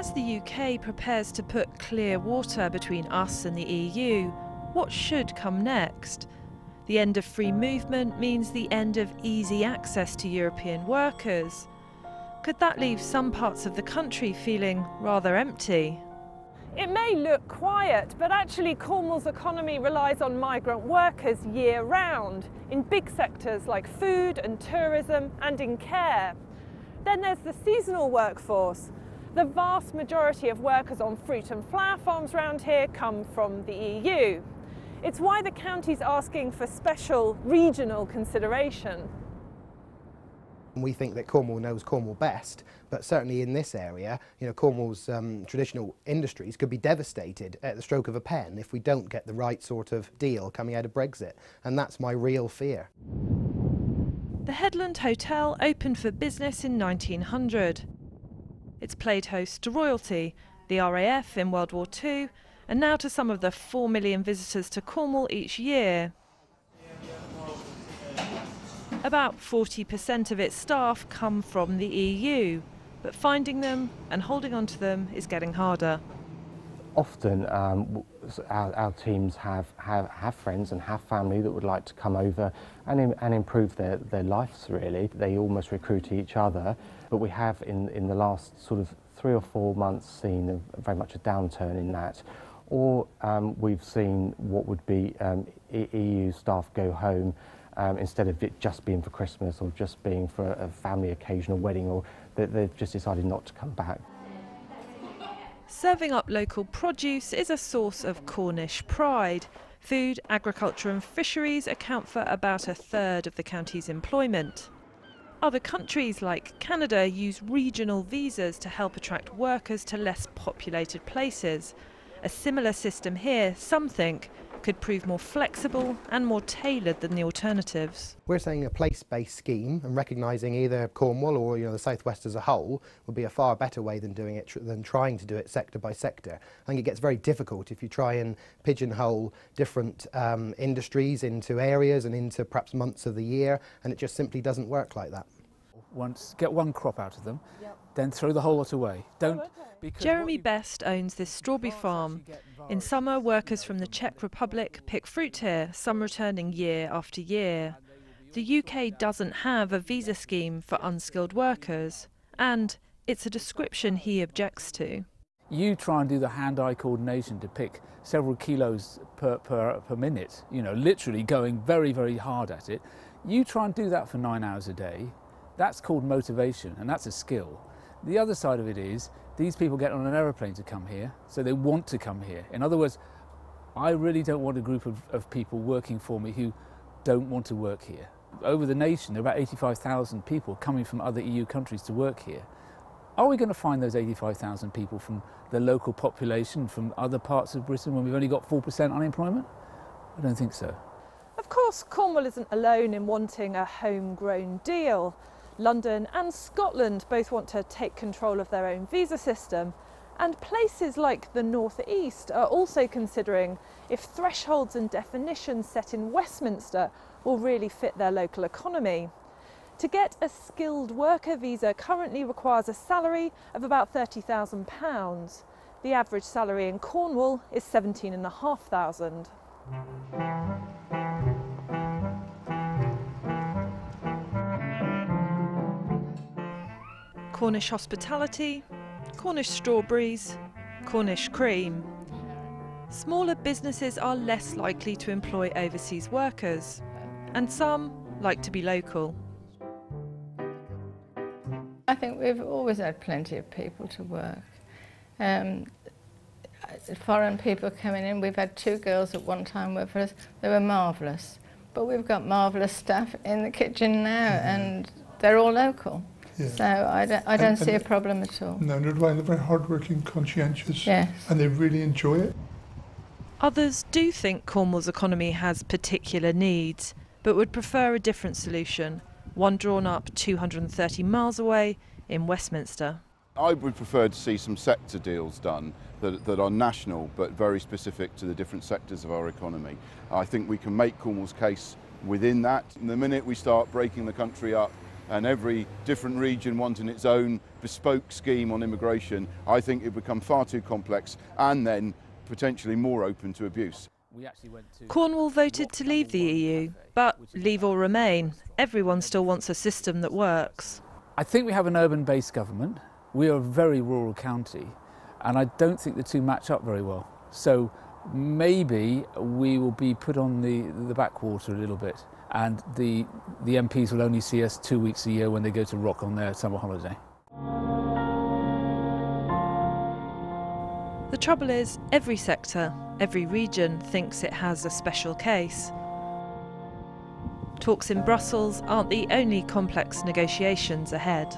As the UK prepares to put clear water between us and the EU, what should come next? The end of free movement means the end of easy access to European workers. Could that leave some parts of the country feeling rather empty? It may look quiet, but actually Cornwall's economy relies on migrant workers year-round, in big sectors like food and tourism and in care. Then there's the seasonal workforce. The vast majority of workers on fruit and flower farms around here come from the EU. It's why the county's asking for special regional consideration. We think that Cornwall knows Cornwall best, but certainly in this area, Cornwall's traditional industries could be devastated at the stroke of a pen if we don't get the right sort of deal coming out of Brexit, and that's my real fear. The Headland Hotel opened for business in 1900. It's played host to royalty, the RAF in World War II, and now to some of the 4 million visitors to Cornwall each year. About 40% of its staff come from the EU, but finding them and holding on to them is getting harder. Often our teams have friends and have family that would like to come over and improve their lives, really. They almost recruit each other, but we have in the last sort of 3 or 4 months seen very much a downturn in that. Or we've seen what would be EU staff go home instead of it just being for Christmas or just being for a family occasion or wedding, or they've just decided not to come back. Serving up local produce is a source of Cornish pride. Food, agriculture and fisheries account for about a third of the county's employment. Other countries like Canada use regional visas to help attract workers to less populated places. A similar system here, some think, could prove more flexible and more tailored than the alternatives. We're saying a place-based scheme and recognising either Cornwall or the South West as a whole would be a far better way than doing it than trying to do it sector by sector. I think it gets very difficult if you try and pigeonhole different industries into areas and into perhaps months of the year, and it just simply doesn't work like that. Get one crop out of them, then throw the whole lot away. Jeremy Best owns this strawberry farm. In summer, workers from the Czech Republic pick fruit here, some returning year after year. The UK doesn't have a visa scheme for unskilled workers, and it's a description he objects to. You try and do the hand-eye coordination to pick several kilos per minute, literally going very, very hard at it. You try and do that for 9 hours a day. That's called motivation, and that's a skill. The other side of it is, these people get on an aeroplane to come here, so they want to come here. In other words, I really don't want a group of people working for me who don't want to work here. Over the nation, there are about 85,000 people coming from other EU countries to work here. Are we going to find those 85,000 people from the local population, from other parts of Britain, when we've only got 4% unemployment? I don't think so. Of course, Cornwall isn't alone in wanting a homegrown deal. London and Scotland both want to take control of their own visa system, and places like the North East are also considering if thresholds and definitions set in Westminster will really fit their local economy. To get a skilled worker visa currently requires a salary of about £30,000. The average salary in Cornwall is £17,500. Cornish hospitality, Cornish strawberries, Cornish cream. Smaller businesses are less likely to employ overseas workers, and some like to be local. I think we've always had plenty of people to work. Foreign people coming in, we've had 2 girls at one time work for us. They were marvellous, but we've got marvellous staff in the kitchen now, and they're all local. Yeah. So I don't see a problem at all. No, they're very hard-working, conscientious, yes, and they really enjoy it. Others do think Cornwall's economy has particular needs, but would prefer a different solution, one drawn up 230 miles away in Westminster. I would prefer to see some sector deals done that are national but very specific to the different sectors of our economy. I think we can make Cornwall's case within that. And the minute we start breaking the country up and every different region wanting its own bespoke scheme on immigration, I think it would become far too complex and then potentially more open to abuse. Cornwall voted to leave the EU, but leave or remain, everyone still wants a system that works. I think we have an urban-based government. We are a very rural county, and I don't think the two match up very well. So maybe we will be put on the backwater a little bit, and the MPs will only see us 2 weeks a year when they go to Rock on their summer holiday. The trouble is, every sector, every region thinks it has a special case. Talks in Brussels aren't the only complex negotiations ahead.